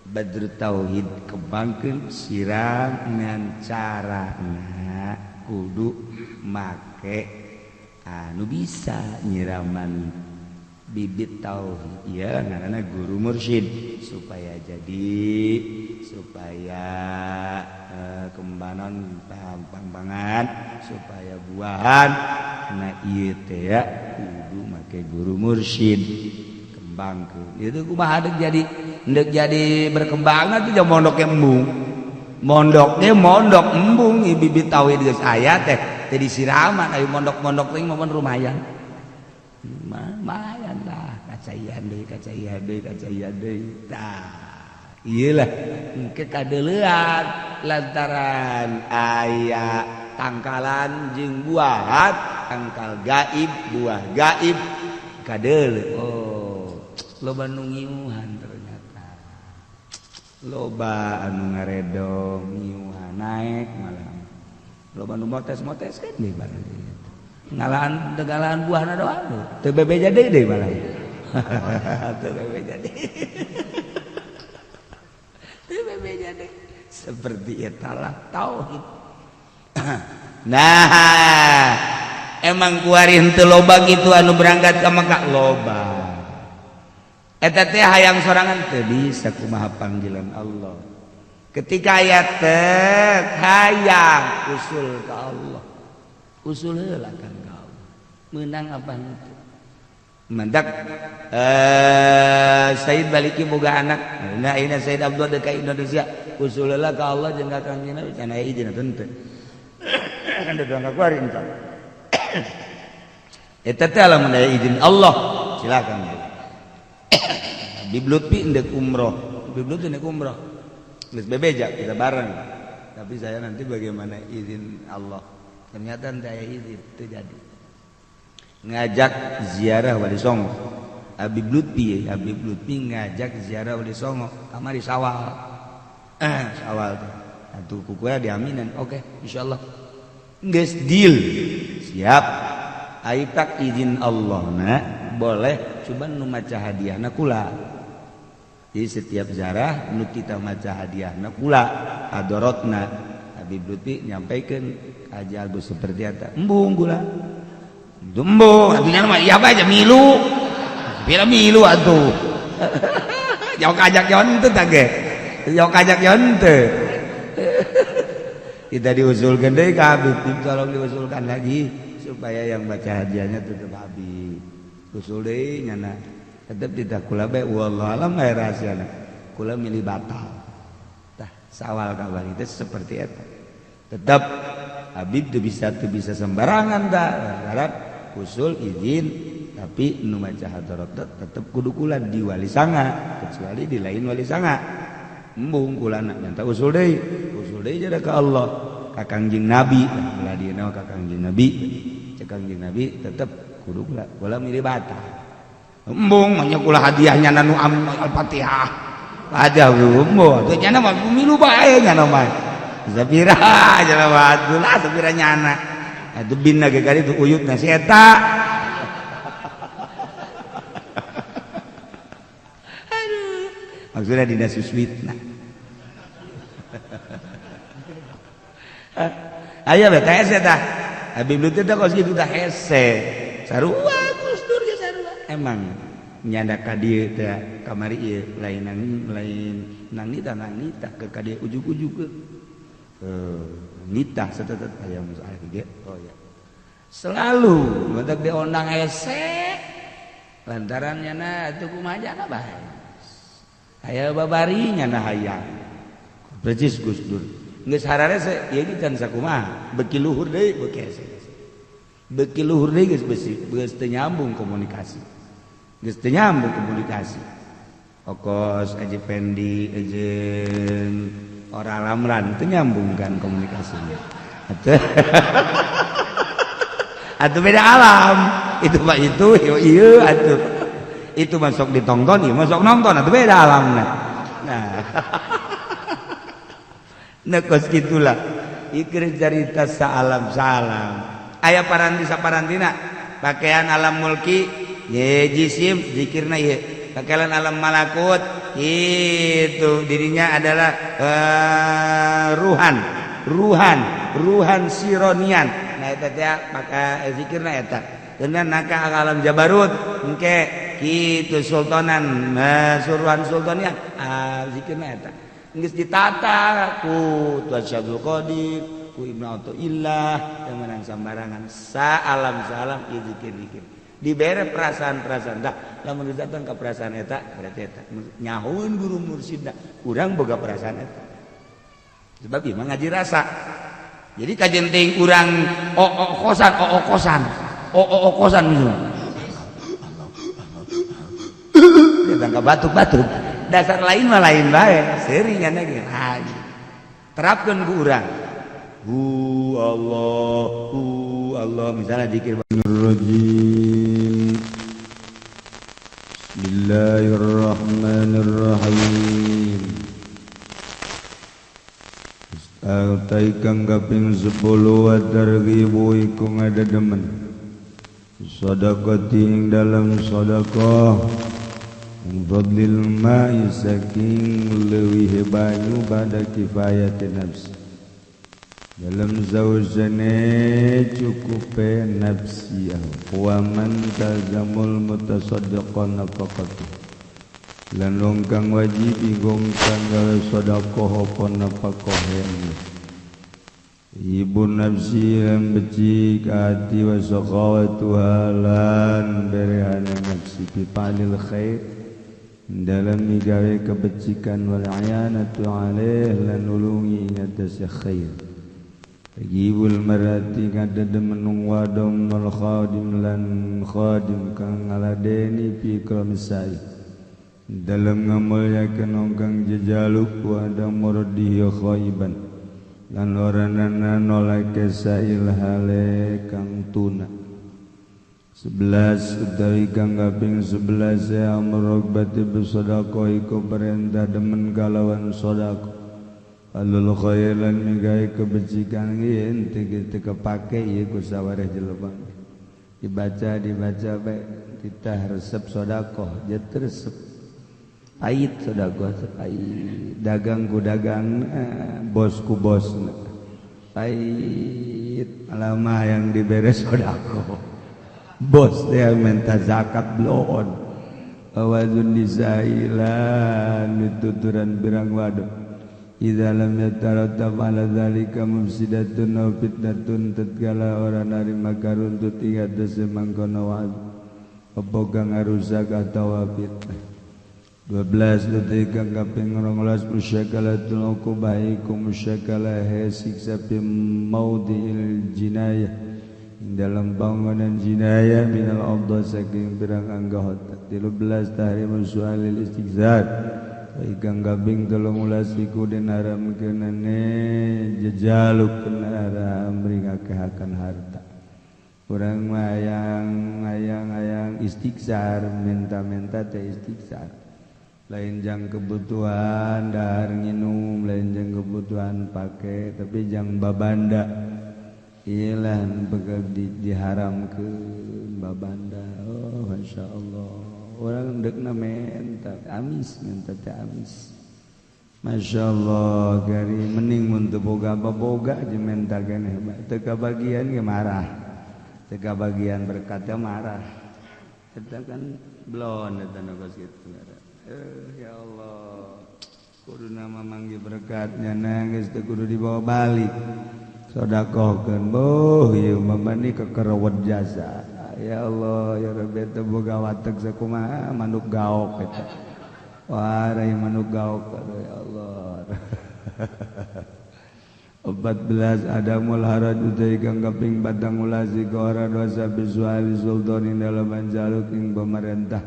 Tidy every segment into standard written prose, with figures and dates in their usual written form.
Badru Tauhid kembangkeun siram ngan carana kudu make anu bisa nyiraman bibit tauhid ya ngaranna guru mursyid supaya kembanan pang-pangan supaya buahan na ieu teh ya kudu make guru mursyid kembangkeun itu kumaha deuk jadi berkembang atuh jeung mondoknya embung mondok embung bibit tauhid geus aya teh disiraman ayo mondok-mondok teh mah lumayan lumayan lah kacayan deui tah ieu lah engke kadeulean lantaran aya tangkalan jeung buahan tangkal gaib buah gaib kadeuleu loba nu ngiuhan ternyata loba anu ngaredong ngiuhan naik malah loba nu motes-motes kan deui barang ngalahan buahna doang teu bebeja deui malah teu bebeja deui seperti eta lah tauhid nah emang kuari henteu loba gitu anu berangkat ka Mekah loba eta teh hayang sorangan teu bisa kumaha panggilan Allah ketika aya teh hayang usul ka Allah usul heula kan ka Allah meunang apa henteu mandak Said baliki boga anak nah ini Said Abdul ka Indonesia usul heula ka Allah jeung ka Kangjeng Nabi can aya izin henteu kan da ka kuari entar eta teh lamun aya izin Allah silakan Habib Lutfi ndek umroh geus bebeja kita bareng tapi saya nanti bagaimana izin Allah ternyata saya izin itu jadi ngajak ziarah Wali Songo Habib Lutfi ngajak ziarah Wali Songo kamari sawal tuh atuh kukuya diaminan oke insyaallah geus deal siap aitak izin Allah na boleh coba nu maca hadiahna kula jadi setiap ziarah nu kita maca hadiahna kula hadorotna Habib Lutfi nyampaikeun aja Agus seperti eta embung kula embung atunya mah iya bae aja milu bila milu atuh jauh kajak yon teh tage jauh kajak yon teh kita diusulkan deui ka Habib tolong diusulkan lagi supaya yang baca hadiahnya tetap Habib usul deui nyana tetep tidak kula bae wallahu alam aya rahasiana kula milih batal tah sawal ka bari teh seperti eta tetap Habib teu bisa sembarangan tah harap usul izin tapi nu maca hadarat tetep kudu kula di wali sanga kecuali di lain wali sanga embung kula nyanta usul deui jada ka Allah ka Kangjeng Nabi ulah dieuna ka Kangjeng Nabi cek Kangjeng Nabi tetep kudu kula milih batal embung nya kula hadiahnya nu Al-Fatihah ada embung teh nya mah milu bae nya mah sapira nya mah atulah sapira nyana atuh binna ge kali teu uyutna si eta aduh maksudna dina suswitna aya bae teh eta Habib Lutfi teh kos kitu teh hese sarua emang nyanda ka dieu teh kamari ieu lain nang nita ke ka dieu ujug-ujug nita setetet aya musa ge oh ya selalu mentak diondang hese lantaran nyana atuh kumaha jana bae aya babari nyana hayang percis Gus Dur geus hararese ieu can sakumaha beki luhur deui beki hese beki luhur deui geus teu nyambung komunikasi okos Aji Pendi jeung Ora Lamran teu nyambung kan komunikasinya atuh beda alam itu mah itu ieu atuh itu masuk ditonton ieu masuk nonton atuh beda alamna nah nekos gitulah ikir cerita saalam aya paranti saparantina pakaian alam mulki ye jisim zikirna ye kakelan alam malakut itu dirinya adalah ruhan sironian. Nah eta teh maka zikirna eta kemudian naka alam jabarut engke kitu sultanan suruhan sultanian zikirna eta geus ditata ku Tuasyadul Qadir ku Ibnu Athaillah yang menang sambarangan saalam ieu zikir-zikir dibere perasaan-perasaan dah lamun datang ka perasaan eta berarti eta nyahoeun guru mursyidna urang boga perasaan eta sebab ieu mah ngaji rasa jadi kajen teuing urang kosan datang ka batuk-batuk dasar lain mah lain bae seuringan ge terapkeun ku urang Allah misalnya zikir Bismillahirrahmanirrahim Bismillahirrahmanirrahim Taikang kaping 10 wa targhibu iku ngadademen sedekah ing dalam sedekah fadlil ma'i saking leuwih banyu pada kifayatin nafs dalam zaujane cukupe nafsiyah wa man tazamul mutasaddiqan nafaqatu lan kang wajib igong tanggal sedekah apa nafaqahen ibu nafsi yang becik hati wa saqawatu halan berehana nafsi pipalil khair dalam migawe kebecikan wal ayanatu alaih lan nulungi atas khair Gibul marati kadada menung wadom mal khadim lan khadim kang ngaladeni fi kramisai dalam ngamulyakeun kang jejaluk wadam murdi khaiban lan oranana nolak sail hale kang tuna 11 utawi kang kaping 11 amrok bati bersedekah iku perintah demen kalawan sedekah alul khairan migai kebecikan yen teu kepake ieu ku sawareh jelema dibaca bae titah resep sedekah jet resep pait sedekah pait dagang ku dagang bos ku bosna pait lama yang dibere sedekah bos dia minta zakat bloon awazun disailan dituturan birang waduk idza lam yatarattab ala dzalika mufsidatun aw fitnatun tatkala ora narima karuntut ing atase mangkono wa'ad apa kang rusak atawa fitnah 12 detik kang kaping 12 musyakalatul uqubah iku musyakalah siksa fi maudhi'il jinayah dalam bangunan jinayah minal adha saking pirang anggota 13 tahrim sualil istighzar ikang gabing 13 iku den haramkeunane jejaluk kana haram ringakehaken harta urang mah hayang istighfar minta teh istighfar lain jang kebutuhan dahar nginum lain jang kebutuhan pake tapi jang babanda iyalah begal diharamkeun babanda oh masyaallah orang dekna menta amis teh amis masyaallah gari mending mun teu boga boga aja menta keneh teu kabagian ge marah teu kabagian berkat teh marah eta kan blon eta nu kitu ya Allah kuduna mamanggi berkatnya nangis teu kudu dibawa balik sedekahkeun boh ieu mamani kekerewet jasa ya Allah ya Rabbi teu boga watek sakumaha manuk gaok eta warai manuk gaok ya Allah 14 adamul haraj utai kang kaping 14 qara dosa bizuali sultanin dalam manjaluk ing pemerintah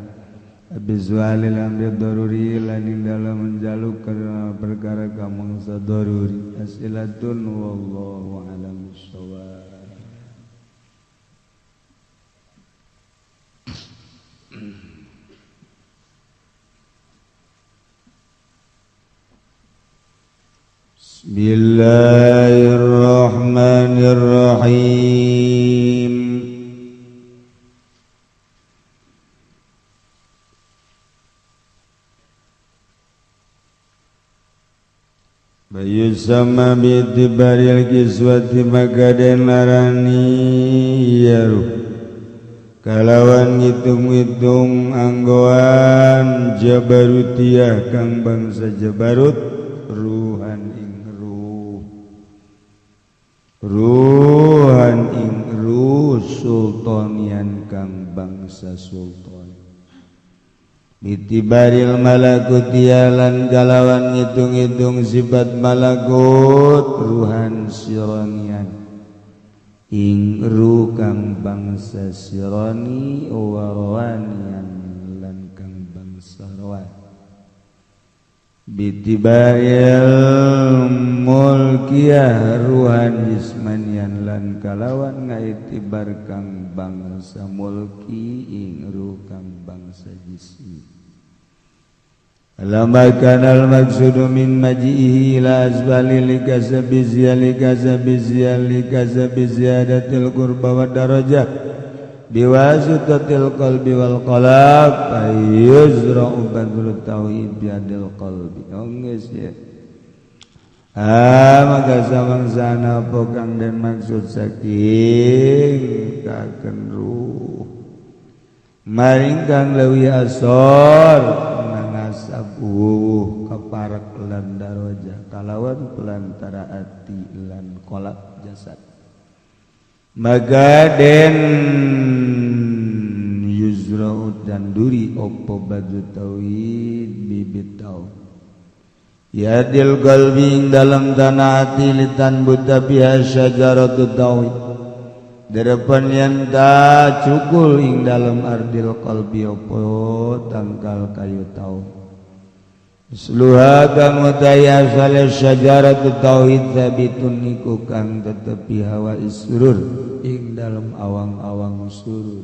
bizuali amri daruri lan ing dalam manjaluk karena perkara kamang sadaruri asilatun wallahu a'lam bissawab. Bismillahirrahmanirrahim. Fayusama bi'tibaril kiswati maka den larani yaruh kalawan ngitung-ngitung anggoan jabarutiyah kang bangsa Jabarut ruhan ing ruh sultanian kang bangsa sultan bitibaril malakutiyah lan kalawan ngitung-ngitung sifat malakut ruhan siranian ing ruh kang bangsa sirani warwanian lan kang bangsa rawan bitibaril mulkiyah ruhan jismanian lan kalawan ngaitibar kang bangsa mulki ing ruh kang bangsa jismi Lama kanal maksudu min maji'ihi ila asbali likasabi ziyadatil qurba wa darajah biwasitatil qalbi wal qalab fayuzra'u badrut tauhid biadil qalbi nges ya maka samangsana apa kang den maksud saking kaken ruh maring kang leuwih asor sabuh kaparak lan darajah kalawan pelantara ati lan kolak jasad maka den yuzra'u dan duri opo baju tauhid bibit tauhid yadil qalbi dalam tanah hati litan buta biha syajaratu tauhid derepan yang tak cukul ing dalam ardil qalbi opo tangkal kayu tauhid Sluha kang utaya asal syajaratu tauhid sabitun niku kang tetepi hawa isrur ing dalam awang-awang surur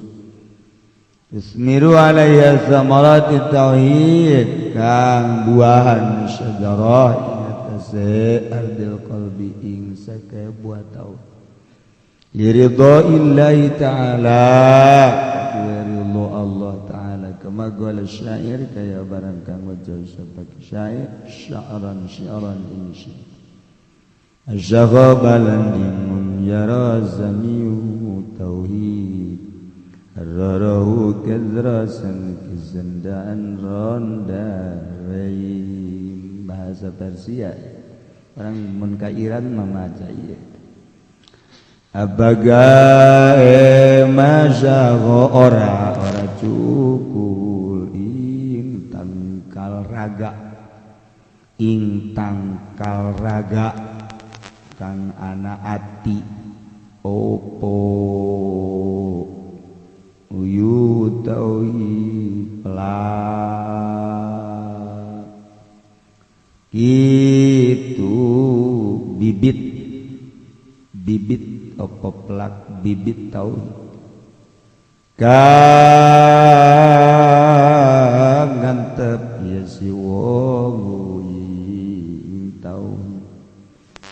ismiru alaiha samarati tauhid kang buahan syajarah ing atase ardil qalbi ing sake buah tauhid liridha illahi ta'ala ridho Allah ta'ala kama qala syair kaya barang kang wajah sebagai syair syaran insya asyaghabalan dimun yara zamiu tauhid rarahu kadrasan kizandaan rondareim bahasa Persia orang munkairan memaca iya abaga masyago ora cukul ing tangkal raga kang ana ati opo uyu tauhid pelak itu bibit opo pelak bibit tauhid kang ngantep ya si wong ing tauhid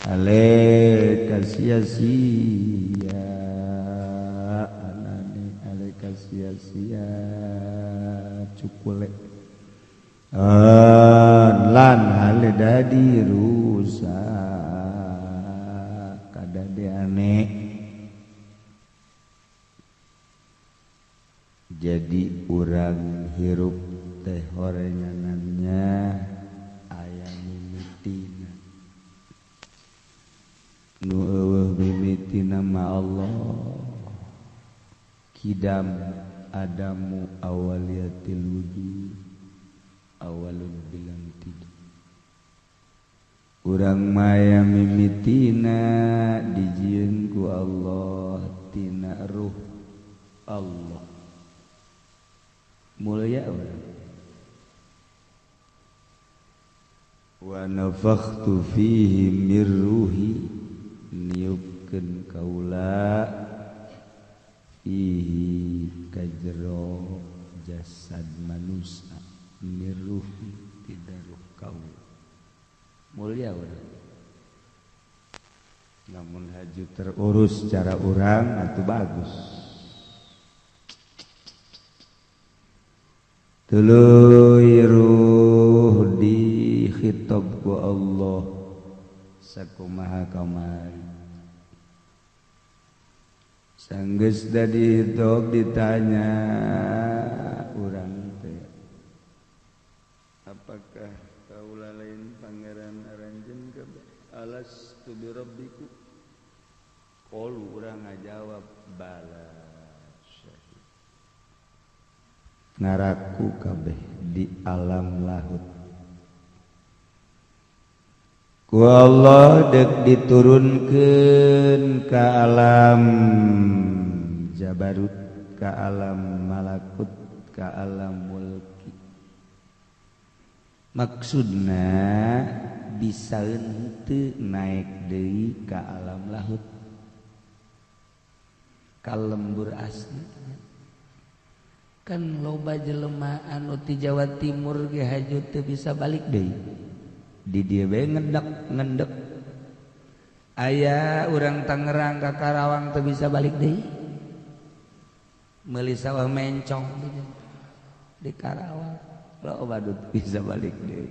aleka sia-sia anane aleka sia-sia cukule lan hale dadi rusak kadade aneh jadi urang hirup teh horenganannya aya mimitina nu eueuh mimitina ma Allah kidam adamu awaliyatil wujud awalun bilang tiga urang maya mimitina dijieun ku Allah tina ruh Allah mulia urang wa nafakhtu fihi mir ruhi niupkeun kaula fihi kajero jasad manusia mir ruhi tidak ruh kaula mulia urang namun haju terurus secara urang atuh bagus tuluy ruh dikhitab ku Allah sakumaha kamari sanggeus da dihitung ditanya urang teh apakah kaula lain pangeran aranjeun kabeh alastu bi rabbikum qalu urang ngajawab bala syahid ngaraku kabeh di alam lahut ku Allah dek diturunkeun ka alam jabarut ka alam malakut ka alam mulki maksudna bisa henteu naik deui ka alam lahut ka lembur asli kan loba jelema anu ti Jawa Timur ge haju teu bisa balik deui di dieu bae ngendek aya urang Tangerang ka Karawang teu bisa balik deui meuli sawah mencong di Karawang loba teu bisa balik deui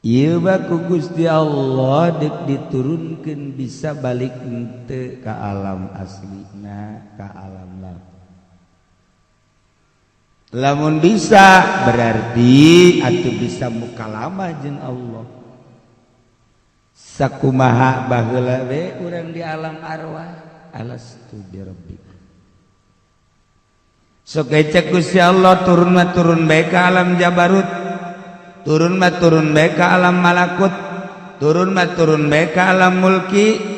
ieu mah ku Gusti Allah dek diturunkeun bisa balik henteu ka alam aslina ka alam lahut lamun bisa berarti atuh bisa mukalamah jeung Allah sakumaha baheula we urang di alam arwah alastu bi rabbika sok ecek Gusti Allah turun mah turun bae ka alam jabarut turun mah turun bae ka alam malakut turun mah turun bae ka alam mulki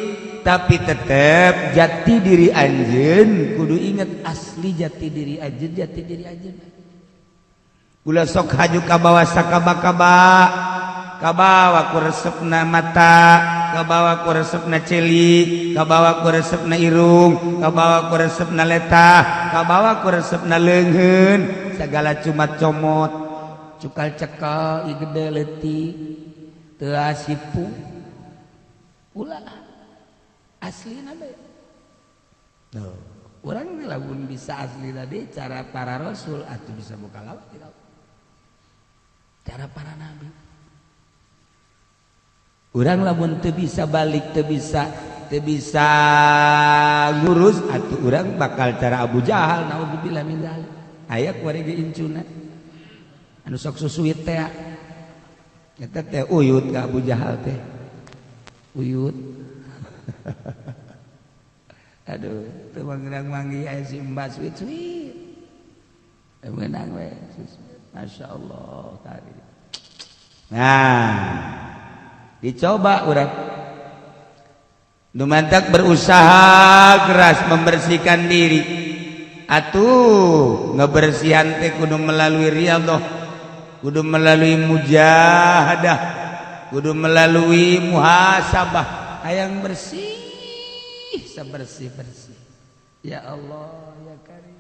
tapi tetep jati diri anjeun kudu inget asli jati diri anjeun jati diri anjeun ulah sok haju ka bawah sakaba-kaba ka bawah ku resepna mata ka bawah ku resepna celi ka bawah ku resepna irung ka bawah ku resepna letah ka bawah ku resepna leungeun sagala cumat comot cukal cekal ieu gede leutik teu asipu ulah aslina bae. Tuh, urang lamun bisa aslina deui cara para rasul atuh bisa buka lawat tidak. Cara para nabi. Urang lamun teu bisa balik teu bisa ngurus atuh urang bakal cara Abu Jahal naudzubillah min dzalik. Aya kuari ge incuna. Anu sok susuit teh. Eta teh uyut ka Abu Jahal teh. Uyut. Aduh, teu mangrang manggi aya si Mbah sweet-sweet. Menang we. Masyaallah tadi. Nah, dicoba urang. Dumantak berusaha keras membersihkan diri. Atuh, ngebersihan teh kudu melalui riyadhah, kudu melalui mujahadah, kudu melalui muhasabah. Hayang bersih, sebersih-bersih. Ya Allah, ya Karim.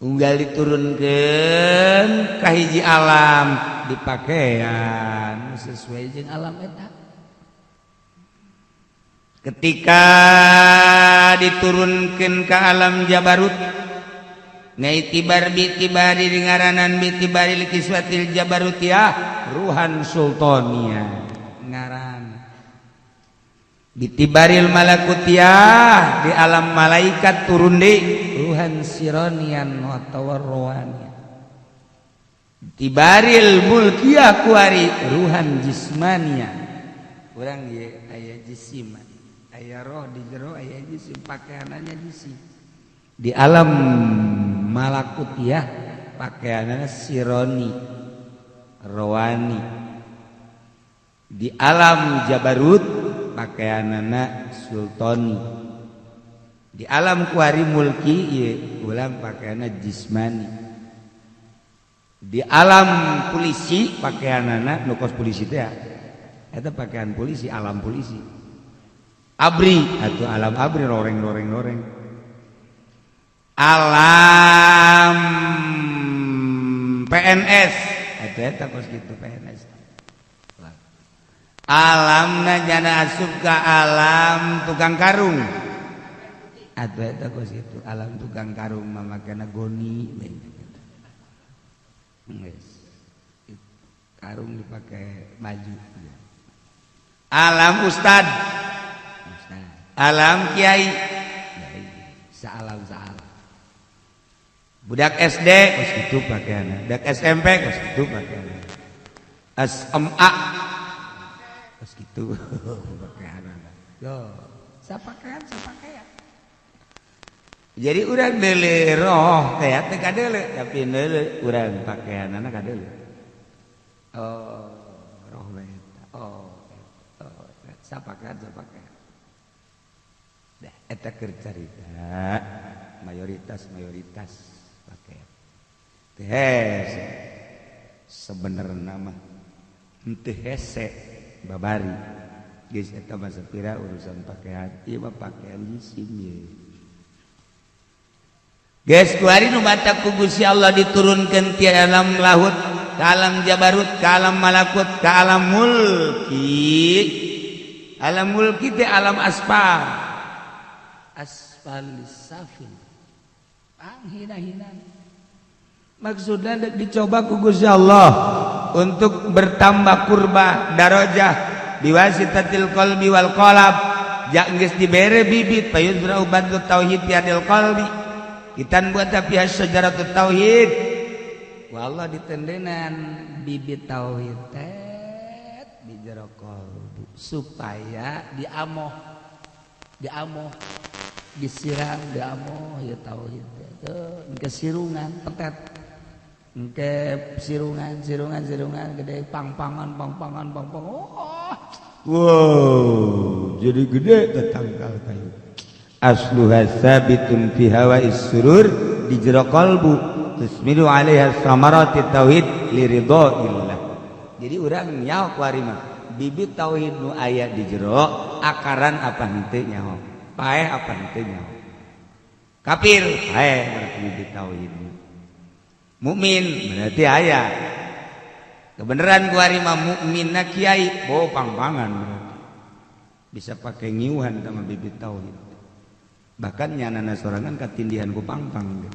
Unggal diturunkeun ka hiji alam dipakaian sesuai jeung alam eta. Ketika diturunkeun ka alam jabarut ngaitibar bitibari ngaranan bitibari likiswatil jabarutiyah ruhan sultaniyah ngaran bitibaril malakutiyah di alam malaikat turun deui ruhan sironian wa tawarruanian tibaril mulkiyah kuari ruhan jismanian urang ieu aya jisiman aya roh di jero aya jisim pakaianana jisim di alam malakutiyah pakaianana sironi rohani di alam jabarut pakaianana sultani di alam kuari mulki ieu ulang pakaianana jismani di alam polisi pakaianana nu kos polisi teh eta pakaian polisi alam polisi abri atau alam abri loreng alam PNS eta kos kitu PNS alamna jana asup ka alam tukang karung atuh eta kos kitu alam tukang karung mamakana goni geus karung dipakai baju. Alam ustad, alam kiai, saalam. Budak SD kos gitu pakaianna, budak SMP kos gitu pakaianna. SMA kos gitu pakaianna. Yo, sapakaian. Jadi urang deuleu roh teh teh kadeuleu, tapi deuleu urang pakaianna kadeuleu. Oh, roh eta. Oh, sapakaian. Dah eta keur carita mayoritas pakaian. Teh hese sebenarna mah henteu hese babari. Geus eta mah sapira urusan pakaian, ieu mah pakaian jisim ye. Geus kuari nu mata ku Gusti Allah diturunkeun ti alam lahut, ka alam jabarut, ka alam malakut, ka alam mulki. Alam mulki teh alam asfal. Asfalis safil. Hina-hina. Maksudnya dicoba ku Gusti Allah untuk bertambah kurba darajah biwasitatil qalbi wal qalab. Jak geus dibere bibit payudra ubadu tauhid fi adil qalbi. Kitan buat tapi sejarah tauhid. Wallah ditendenan bibit tauhid teh di jero kalbu supaya diamoh, disiram diamoh ya tauhid teh. Engke sirungan petet. Engke sirungan gede pangpangan. Oh. Wow, jadi gede tetangkal kayu. Asluha sabitun fi hawa'is surur di jero kalbu tusmiru 'alaiha samarati tauhid li ridhaillah. Jadi urang nyaho kuari mah bibit tauhid nu aya di jero akaran apa henteu nyaho, paeh apa henteu nyaho. Kafir paeh berarti bibit tauhid. Mukmin berarti aya. Kebenaran kuari mah mukminna kiai bawa pangpangan berarti. Bisa pakai ngiuhan sama bibit tauhid. Bahkan nyanana sorangan katindihan ku pangpang.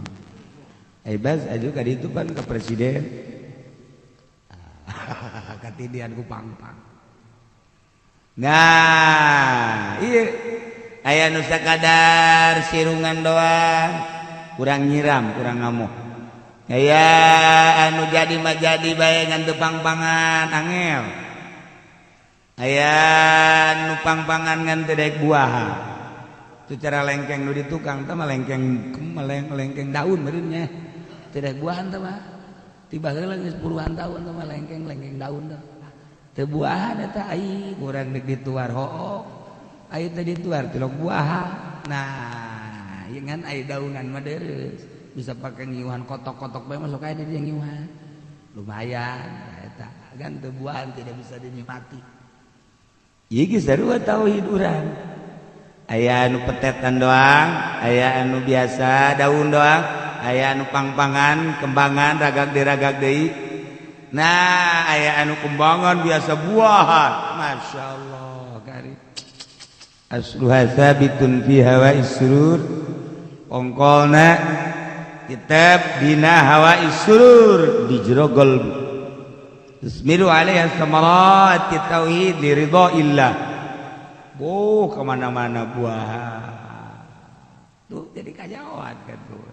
Bas aju ka ditu pan ke presiden. Katindihan ku pangpang. Nah, ieu aya nu sakadar sirungan doang, kurang nyiram, kurang ngamoh. Aya anu jadi mah jadi bae ngan teu pangpangan angel. Aya nu pangpangan ngan teu daek buah. Itu cara lengkeng nu di tukang teh mah lengkeng daun benernya. Tidak buahan teh mah. Tiba heula geus puluhan tahun teh mah lengkeng daun teh. Teu buahan eta ai urang deuk dituar hook. Ai teh dituar tilok buahan. Nah, ieu ngan ai daunan mah deres. Bisa pakai ngiuhan kotok-kotok bae masuk aya di dieu ngiuhan. Lumayan eta. Gan teu buahan tidak bisa dinikmati. Ieu geus sarua tauhid urang. Aya anu petetan doang, aya anu biasa daun doang, aya anu pangpangan, kembangan, ragag deui. Nah, aya anu kembangan biasa buahan. Masya Allah, kari. Asluha sabitun fi hawa'is surur. Ongkolna kitab dina hawa'is surur di jero qalbu. Tusmiru 'alaiha samarati tauhid li ridhaillah. Oh, kemana-mana buah. Tuh jadi kajauhan kan tuh.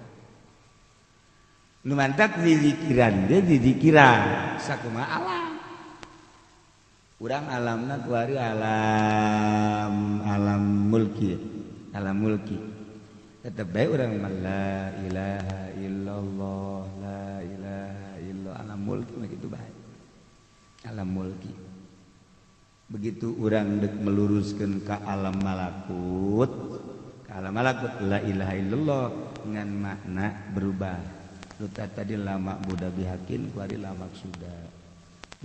Nu mantap di zikiran, dia di zikiran. Sakumaha alam. Urang alamna kuari alam mulki. Alam mulki. Tetep bae urang la ilaha illallah, la ilaha illallah. Alam mulki mah kitu bae. Alam mulki. Begitu urang dek meluruskan ke alam malakut, la ilaha illallah dengan makna berubah. Luta tadi lama budak bihakin, kuari lamak sudah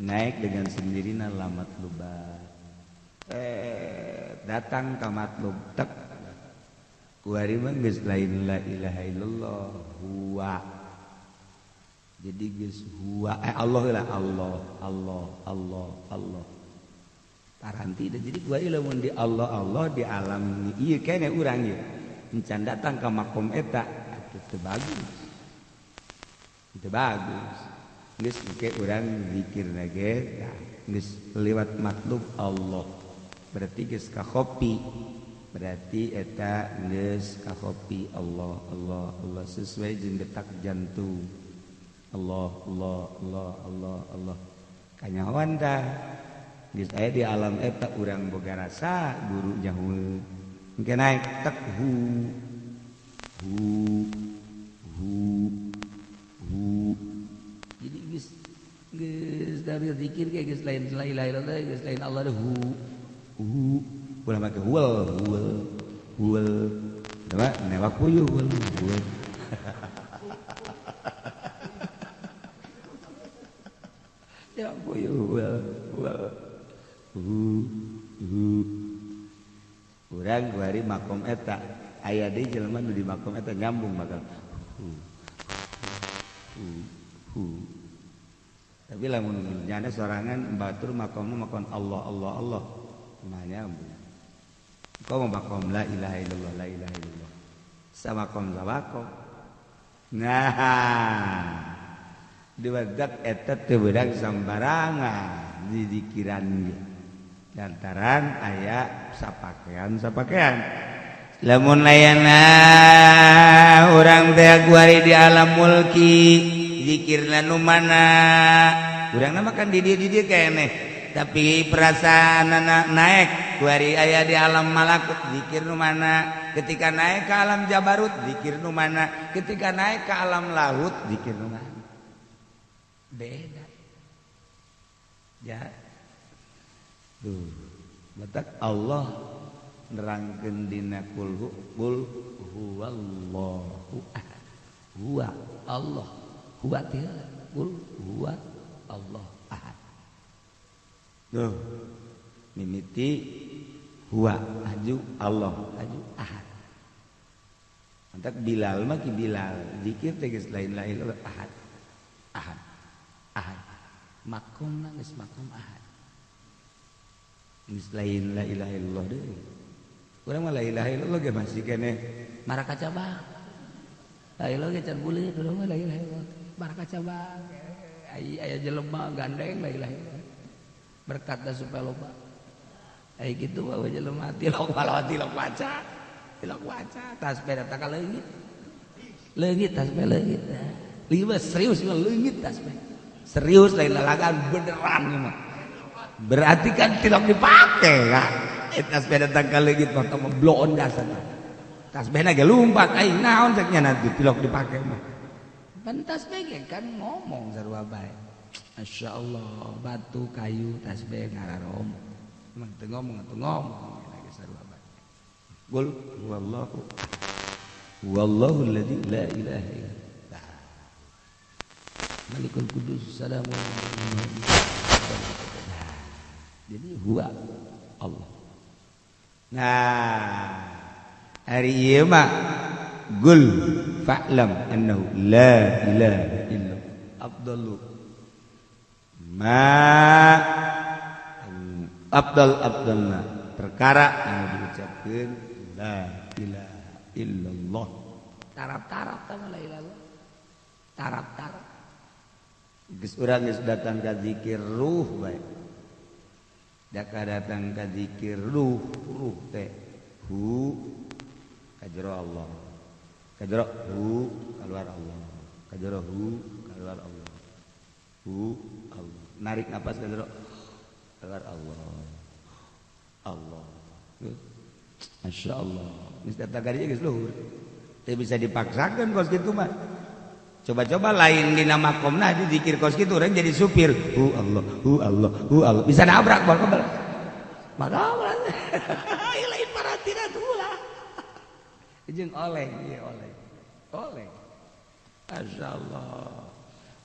naik dengan sendirinya lamat lubah. Datang ke matlub tek, kuari mah geus lain la ilaha illallah huwa. Jadi geus huwa Allah lah Allah. Taranti jadi gua lamun di Allah di alam ieu kene urang ieu encan datang ka makom eta itu bagus geus engke urang zikirna ge geus lewat matlub Allah berarti geus ka kopi berarti eta geus ka kopi Allah Allah Allah sesuai jeung detak jantung Allah Allah Allah Allah Allah kanyawan tah geus aya di alam eta urang boga rasa guru nyaho engke naik tek hu jadi geus dari zikir ge geus lain la ilaha illallah geus lain Allah hu ulah make huwal coba newak puyuh huwal ya puyuh huwal urang guari makom eta aya deui jelema nu di makom eta nyambung bakal tapi lamun nyana sorangan batur makomna makon Allah Allah Allah namanya kau makom la ilaha illallah la ilaha illallah sama kom sabakom nah diwadak eta teu beurang sambarangan di dikiran ge lantaran aya sapakean lamun layana urang teh guari di alam mulki zikirna nu mana urangna makan di dieu keneh tapi perasaan naik guari aya di alam malakut zikir nu mana ketika naik ke alam jabarut zikir nu mana ketika naik ke alam laut zikir nu mana beda ya tuh letak Allah nerangkeun dina qul huwallahu ahad huwa Allah huwa teh qul huwa Allah ahad tuh mimiti huwa aju Allah aju ahad antak Bilal mah ki Bilal zikir teh geus lain la ilaha ahad ahad ahad makom geus makom ahad geus lain la ilaha illallah deui urang mah la ilaha illallah ge masih keneh mara kacabang la ilaha ge can buleut urang mah la ilaha illallah mara kacabang aya jelema gandeng la ilaha illallah berkata supaya loba ai kitu bae jelema tilok baca tasbih datang ka leungit tasbih leungit liwes serius leungit tasbih serius lain lalagan beneran mah berarti kan tilok dipake kan tasbih datang ka leungit mah tong bloon dasar tasbihna ge lumpat ai naon cek nya nanti tilok dipake mah pan tasbih ge kan ngomong sarua bae Masya Allah batu kayu tasbih ngararom emang teu ngomong lagi sarua bae qul wallahu alladzi la ilaha illallah malikul qudus salamun jadi huwa Allah nah hari ieu mah qul fa'lam annahu la ilaha illallah afdalu abdalna perkara anu diucapkeun la ilaha illallah tarap-tarap tah la ilaha tarap-tarap geus urang geus datang ka zikir ruh bae da datang ka zikir ruh teh hu kajero Allah kajero hu keluar Allah kajero hu keluar Allah hu Allah narik napas kajero keluar Allah Masya Allah geus datang ka dieu geus luhur teu bisa dipaksakeun kos kitu mah coba-coba lain dina makomna di zikir kos kitu urang jadi supir hu Allah bisa nabrak bal maka lain paratina tulah jeung oleh Masya Allah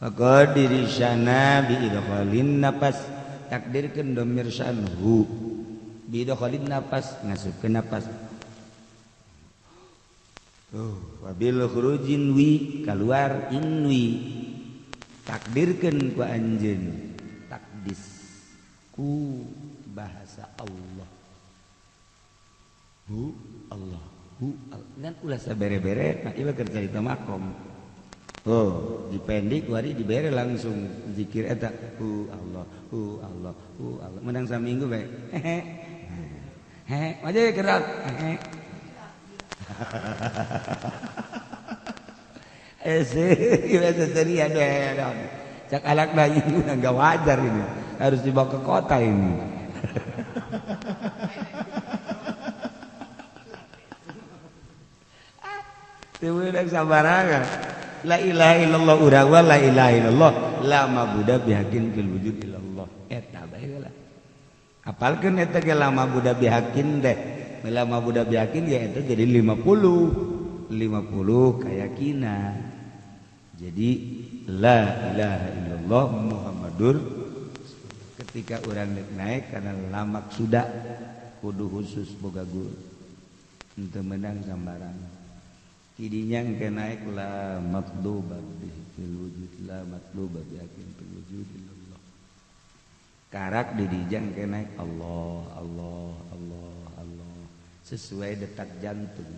maka diri syana bi idkhalin nafas takdirkeun dhamir sanhu bi idkhalin nafas ngasupkeun nafas wabil khurujin wi keluar inwi takdirkeun ku anjeun takdis ku bahasa Allah hu Allah ngan ulah sabere-bere nah ieu keur carita makom Oh dipendek wari dibere langsung zikir eta Allah Allah Allah menang saminggu bae hehe aja gerak hehe biasa tadi ada cak anak bayi udah nggak wajar ini harus dibawa ke kota ini Tiwudak sabarangan la ilaha illallah urang wa la ilaha illallah la mabuda bihakin fil wujud illallah eta bae lah apalkeun eta ge la mabuda bihakin deh la mabuda bihakin ya eta jadi 50 keyakinan jadi la ilaha illallah muhammadur ketika orang naik karena lamak sudah kudu khusus boga guru untuk menang sambarang tidinya engke naik la matluba fil wujud la matluba yakin fil wujud illallah karak didijang engke naik Allah Allah Allah Allah sesuai detak jantung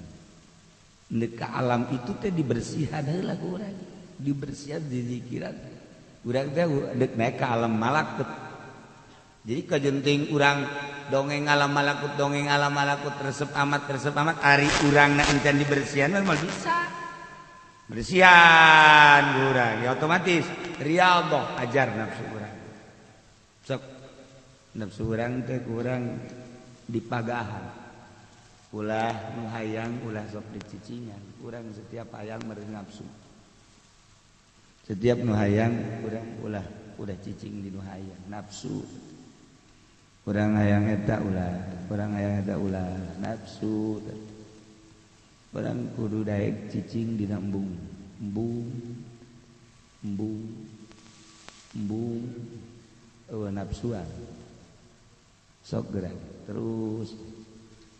deka alam itu teh dibersihan heula ku urang dibersihan di zikiran urang teh dek naik ke alam malakut jadi kajenting urang dongeng alam malakut resep amat ari urang na encan dibersihan mah bisa bersihan urang ya otomatis riyadhah ajar nafsu urang sok nafsu urang teh kurang dipagahan ulah nu hayang ulah sok dicicingan urang setiap hayang meureun nafsu setiap nu hayang urang ulah cicing di nu hayang nafsu urang hayang eta ulah nafsu urang kudu daek cicing dina embung nafsuan sok gerak terus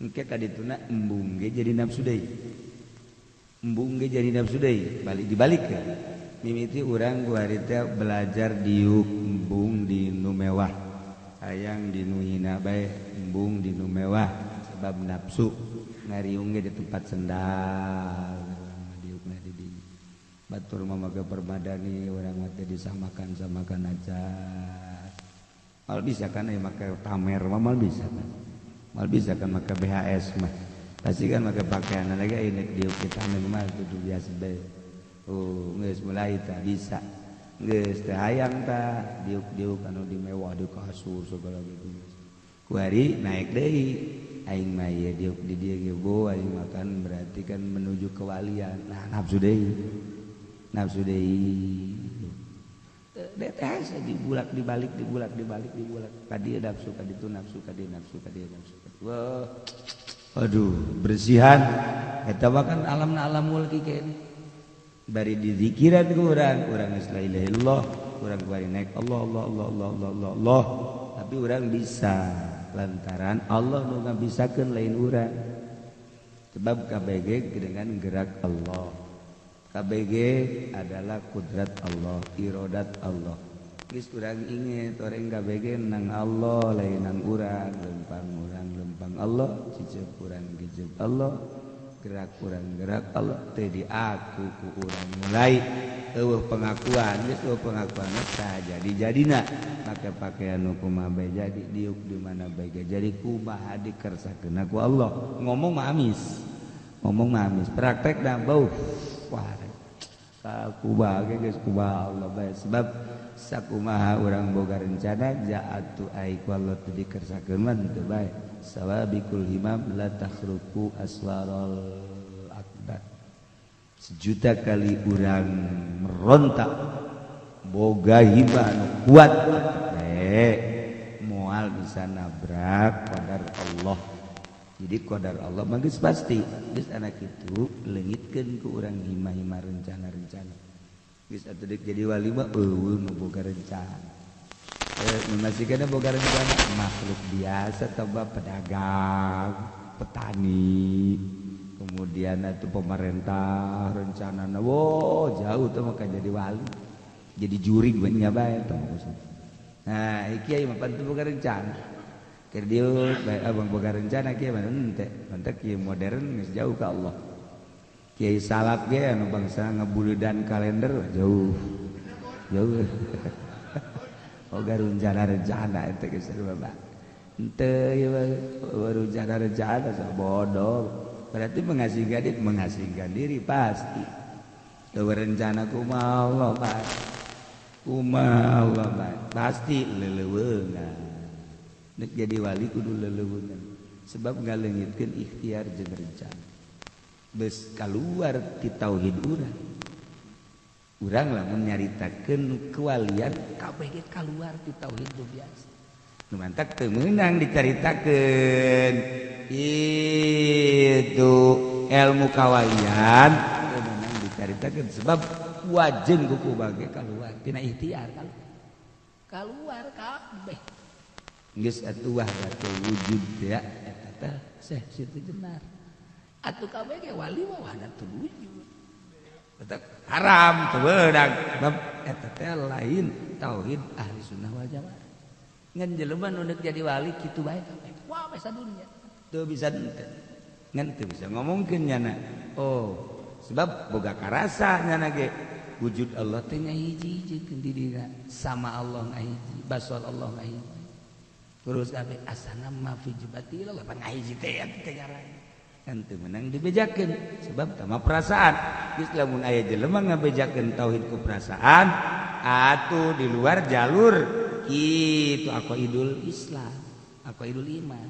engke kadituna embung ge jadi nafsu deui balik dibalikkeun mimiti urang ku ari teh belajar diuk embung di nu mewah hayang di nu hina bae embung di nu mewah sebab nafsu ngariung ge di tempat sendal diukna di dieu batur mamaga permadani urang mah teh disamakan aja mal bisa kan aya make tamer mal bisa kan mal bisa kan make BHS mah pasti kan make pakaian lagi ini diuk kita mah kudu biasa bae oh geus mulai tah bisa geus teh hayang tah diuk-diuk anu di mewah di kasur segala gitu ku hari naik deui aing mah ieu diuk di dieu ge bo aing makan berarti kan menuju kewalian nah nafsu deui DTS dibulak-dibalik kadi nafsu kadi itu nafsu kadi nafsu wah aduh bersihan eta mah kan alam mulki kene bari dizikiran ku urang geus la ilaha illallah urang bari naik Allah tapi urang bisa lantaran Allah nu ngabisakeun lain urang sebab KBG dengan gerak Allah KBG adalah kudrat Allah irodat Allah geus urang inget orang KBG nang Allah lain nang urang lempang Allah ciceup urang gijeb Allah gerak urang gerak Allah teh di aku ku urang mulai eueuh pengakuan geus eueuh pengakuan tah jadi-jadina make pakaian nu kumaha bae jadi diuk di mana bae jadi kumaha dikersakeun ku Allah ngomong mah amis praktek dah bau wah kumaha ge geus kumaha Allah bae sebab sakumaha urang boga rencana ja'atu ai ku Allah teu dikersakeun mah teu bae sawabikul himam la takhruqu aswarul akbar sejuta kali urang merontak boga himah anu kuat moal bisa nabrak qadar Allah jadi qadar Allah mah geus pasti geus anak kitu leungitkeun ku urang himah-himah rencana-rencana geus atuh deuk jadi wali mah eueuh nu boga rencana memastikan boga rencana makhluk biasa coba pedagang petani kemudian itu pemerintah rencana jauh tuh maka jadi wali jadi juri banyak bae tuh nah iki mah pantu boga rencana keur dieu bae abang boga rencana kieu mah henteu mantek kieu modern geus jauh ka Allah Kiai Salap ge anu bangsa ngebuludan kalender jauh. Oga rencana eta geus Bapak. Henteu ieu rencana bodoh. Berarti mengasingkan diri pasti. Rencana kumaha Allah Pak. Pasti leuleungan. Nek jadi wali kudu leuleungan. Sebab ngaleungitkeun ikhtiar jeung rencana. Beus kaluar ti tauhid urang. Urang lamun nyaritakeun kewalian kabeh ge kaluar ti tauhid nu biasa. Nu mantak teu meunang dicaritakeun itu ilmu kawalian teu meunang dicaritakeun sebab wajib kuku bage kaluar tina ikhtiar kaluar kabeh. Geus atuh batu wujud ya eta teh Syekh Siti Jenar. Atuh kabeh ge wali mah wahana teu wujud. Tetep haram teu beunang sebab eta teh lain tauhid ahli sunnah wal jamaah. Ngan jelema nu neuk jadi wali kitu bae kabeh. Wah besa dunia. Teu bisa ngan teu bisa ngomongkeun nyana. Oh, sebab boga karasa nyana ge wujud Allah teh ngahiji-hijikeun dirina sama Allah ngahiji, basal Allah ngahiji. Terus kabeh asana ma fi jibati Allah ngahiji teh teh ngaran. Kan teu meunang dibejakeun sebab tama perasaan. Geus lamun aya jelema ngabejakeun tauhid ku perasaan, atuh di luar jalur itu aqaidul Islam, aqaidul iman.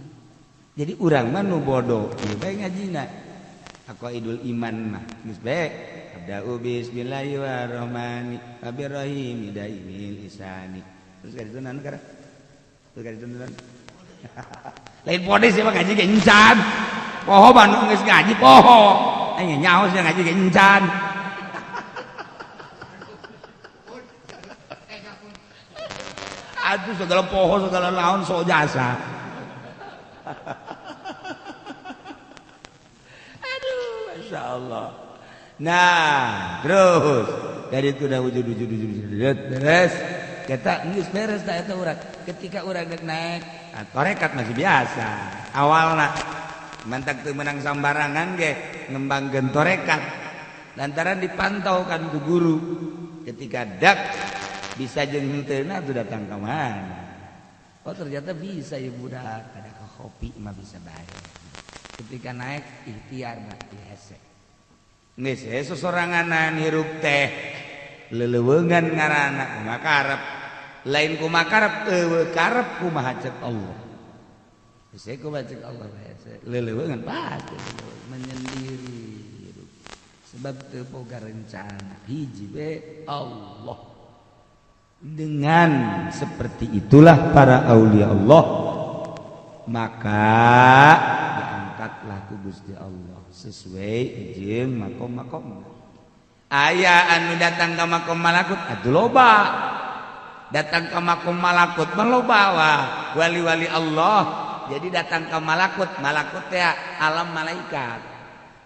Jadi urang mah nu bodoh, ieu bae ngajina. Aqaidul iman mah geus bae. Abda'u bismillahirrahmanirrahim daimil isani. Terus ka ditu naon kara? Terus ka ditu naon? Lain podes mah ngaji ge encan. Poho Bandung geus ngaji poho. Aya nyaos yang ngaji ge encan. Aduh segala poho segala naon sok jasa. Aduh Masya Allah. Nah terus dari itu udah wujud terus kita geus beres tah eta urang. Ketika urang naik torekat masih biasa awalna mantak teu menang sambarangan ge ngembangkeun torekat lantaran dipantau kan ku guru. Ketika dak bisa jeung henteuna tuh datang ka mana. Oh ternyata bisa ya budak kada ka kopi mah bisa bae. Ketika naik ikhtiar mah hese. Geus sosoranganan hirup teh leuleungan ngaranna makarep. Lain ku makarep eueuh karep kumaha cek Allah. Hese kumaha cek Allah hese. Leuleungan pasti menyendiri. Sebab teu boga rencana hiji be Allah. Dengan seperti itulah para aulia Allah maka diangkatlah ku Gusti Allah sesuai jeung makom-makom. Aya anu datang ka makom malakut atuh loba. Datang ka makom malakut mah loba wali-wali Allah. Jadi datang ka malakut teh alam malaikat.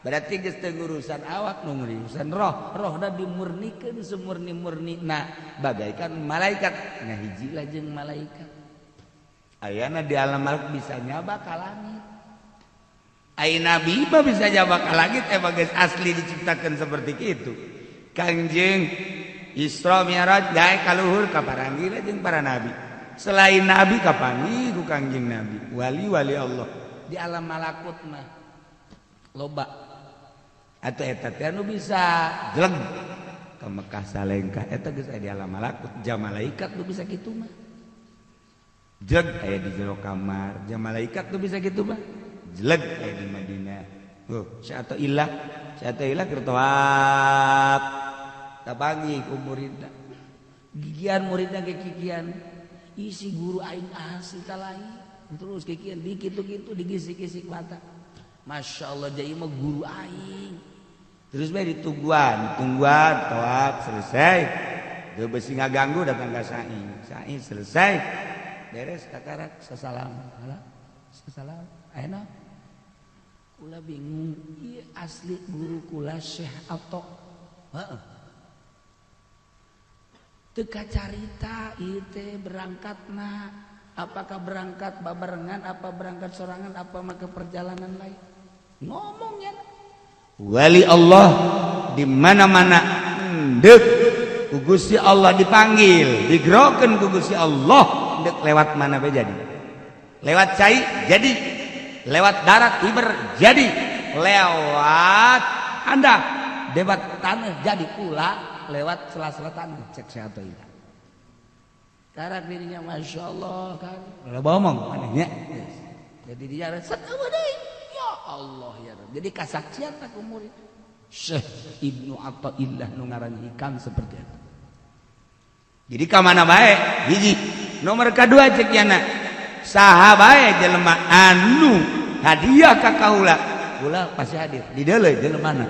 Berarti geus teu ngurusan awak nu ngurusan roh. Rohna dimurnikeun semurni-murnina bagaikan malaikat. Ngahijilah jeung malaikat. Ayana di alam malakut bisa nyaba ka langit. Ai nabi mah bisa nyaba ka langit emang geus asli diciptakeun seperti kitu. Kangjeng Isra Mi'raj gawe ka luhur kaparanggih jeung para nabi. Selain nabi kapanggih ku Kangjeng Nabi. Wali-wali Allah di alam malakut mah loba. Atau eta teh anu bisa jleg ka Mekah Salengkah eta geus aya di alam malakut. Jam malaikat nu bisa kitu mah. Jleg aya di jero kamar. Jam malaikat nu bisa kitu mah. Jleg aya di Madinah. Sa'ata ilah keur tawaf. Tabangi ku muridna. Gigian muridna ge kikian. Isi guru aing asli talahi. Terus kikian di kitu-kitu digisik-gisik mata. Masya Allah jadi mah guru aing. Terus bae ditungguan tawaf selesai. Teu beusi ngaganggu datang ka sa'i selesai. Beres takarak sasalam. Sasalam. Ayeuna kula bingung ieu asli guru kula Syekh Ato. Heeh. Teu kacarita ieu teh berangkatna. Apakah berangkat babarengan apa berangkat sorangan apa maka perjalanan lain. Ngomongnya wali Allah di mana-mana endek ku Gusti Allah dipanggil digerokeun ku Gusti Allah endek lewat mana bae jadi lewat cai jadi lewat darat hiber jadi lewat handap debat tanah jadi pula lewat sela-sela tanah cek sehat itu karak dirinya Masya Allah kan udah ngomong manehnya jadi dia sakeueuh deui ya Allah ya Rabb jadi kasaksian tak umur Syekh Ibnu Athaillah nu ngaran hikam seperti itu jadi ka mana bae hiji nomor kedua cek yana saha bae jelema anu hadiah ka kaula kula pasti hadir di deuleu jelemana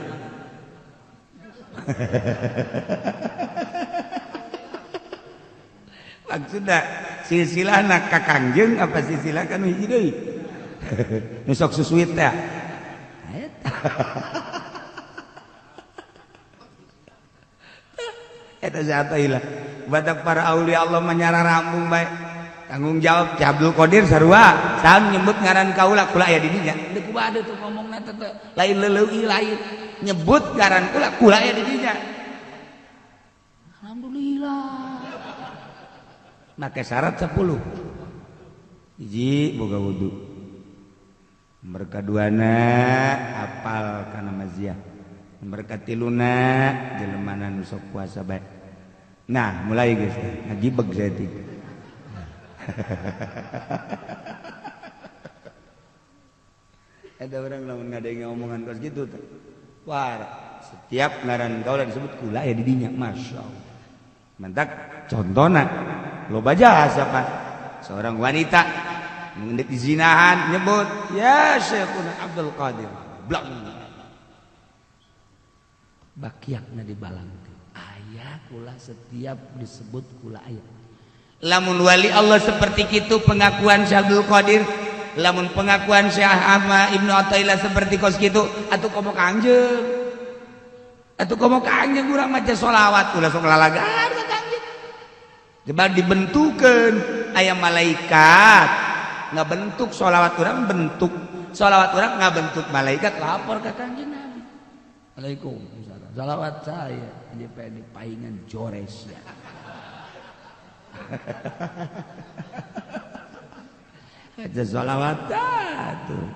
maksudna silsilahna ka Kangjeng apa silsilah kan hiji deui nu sok susuit teh eta Athaillah badak para aulia Allah menyara rambung bae tanggung jawab Abdul Qadir sarua sahan nyebut ngaran kaula kula aya di dinya deuk bade tuh ngomongna teh lain leuleuih lain nyebut ngaran kula aya di dinya alhamdulillah make syarat 10 hiji boga wudu nomor kaduana apal kana maziah nomor katiluna jelemana nu sok puasa bae nah mulai guys ngagibeg saya tiga ada orang lamun ngadenge omongan kos gitu tuh wah setiap ngaran kaula disebut kula ya didinya Masya Allah mentak contohna loba jasa Pak seorang wanita mengendik zinahan nyebut ya Syekhuna Abdul Qadir blang bakiakna dibalang aya kula setiap disebut kula aya lamun wali Allah seperti itu pengakuan Syekh Abdul Qadir lamun pengakuan Syekh Ahmad Ibnu Athaillah seperti kos kitu atuh komo Kangjeng atuh komo Kangjeng urang maca sholawat ulah sok lalagar ka Kangjeng coba dibentukeun aya malaikat ngabentuk sholawat urang bentuk sholawat urang ngabentuk malaikat lapor ka Kangjeng Nabi Waalaikumsalam sholawat saya di paingan jores ya aja sholawatan tuh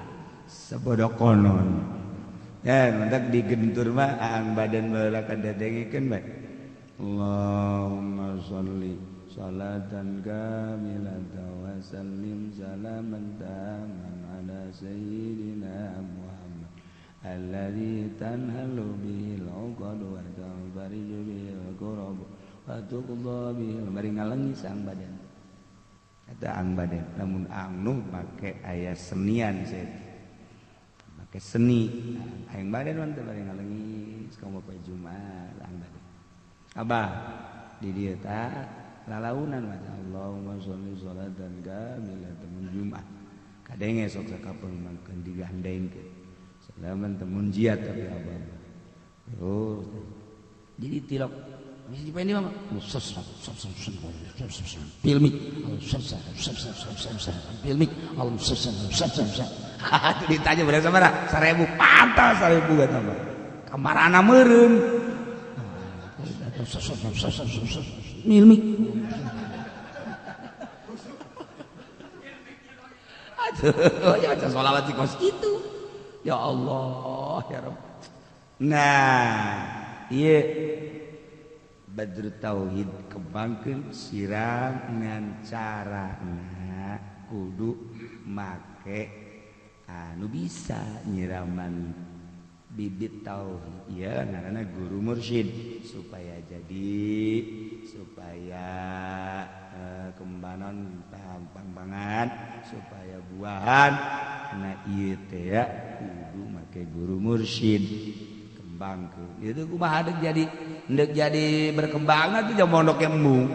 sebodoh konon ya mentak digentur mah ang badan melaka dadengikeun bae Allahumma sholli sholatan kamilatan wa sallim salaman taman ala sayyidina Muhammad alladzi tanhalu bihil 'uqad wa tanfariju bihil qurab Fatuqdha bihil bari ngalengi sang badan eta ang badan namun ang nu make aya senian saya make seni ang badan mah teh bari ngalengi kamu poe Jumat ang badan abah di dieu tah lalaunan maca Allahumma sholli sholatan kamilatan Jumat kadenge sok sakapeungkeun digandengkeun salaman temun jiat tapi abah oh jadi tilok mesti dipain mah filmik filmik itu ditanya berapa sabaraha 1000 pantas 1000 kata mah kamarana meureun filmik aduh ya baca sholawat di kos itu ya Allah ya Rabb nah ieu Badru Tauhid kembangkeun siram ngan carana kudu make anu bisa nyiraman bibit tauhid ya ngaranna guru mursyid supaya kembanan pang-pangan supaya buahan nah ieu teh ya kudu make guru mursyid kembangkeun itu kumaha deuk jadi berkembang itu jeung mondok embung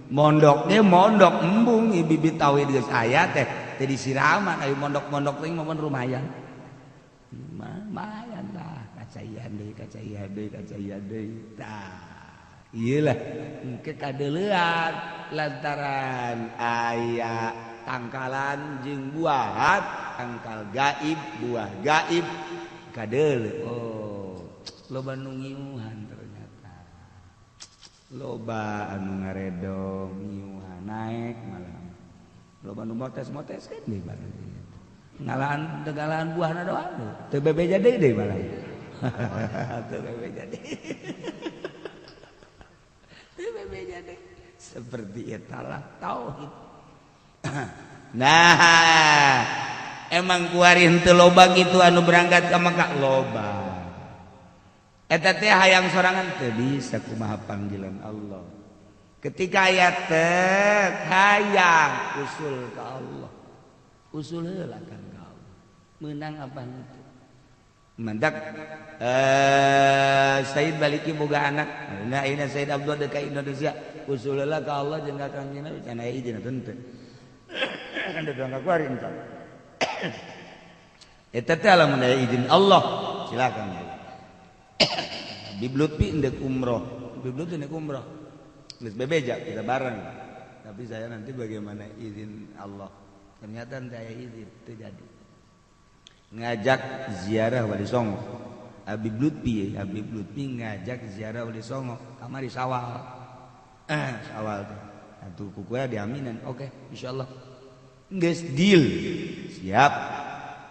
mondoknya mondok embung bibit tauhid geus aya teh teh disiraman aya mondok-mondok teh mah lumayan lumayan lah kacaian deui tah ieu lah engke kadeuleuan lantaran aya tangkalan jeung buahan tangkal gaib buah gaib kadeuleu oh loba nu ngiuhan ternyata loba anu ngaredong ngiuhan naik malam loba nu motes-motes kan deui barang ngalaan tegalaan buahna doang teu bebeja deui malam teu bebeja deui teu bebeja deui seperti eta lah tauhid. Nah emang kuarin teu loba gitu anu berangkat ka Mekah loba eta teh hayang sorangan teu bisa kumaha panggilan Allah ketika aya teh hayang usul ka Allah usul heula kan ka Allah meunang apa itu mandak Said baliki boga anak nah ini Said Abdul de ka Indonesia usul heula ka Allah jeung ka Kang Jina can aya izin teu kan da ka kuarin tah eta teh lamun aya izin Allah silakan Habib Lutfi endek umroh Habib Lutfi endek umroh geus bebeja kita bareng tapi saya nanti bagaimana izin Allah ternyata saya izin itu jadi ngajak ziarah Wali Songo Habib Lutfi ngajak ziarah Wali Songo kamari sawal sawal teh atuh kukuya diaminan oke insyaallah geus deal siap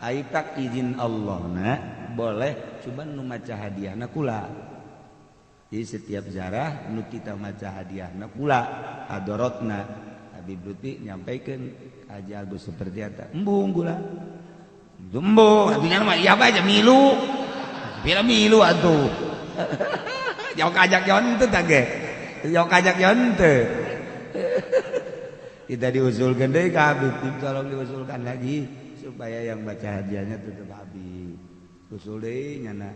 aitak izin Allah na boleh coba nu maca hadiahna kula jadi setiap ziarah nu kita maca hadiahna kula hadorotna Habib Lutfi nyampaikeun aja Agus seperti eta embung kula embung artinya mah iya bae aja milu bila milu atuh jauh kajak yon teh tage jauh kajak yon teh kita diusulkan deui ka Habib tolong diusulkan lagi supaya yang baca hadiahnya tetap Habib usul deui nyana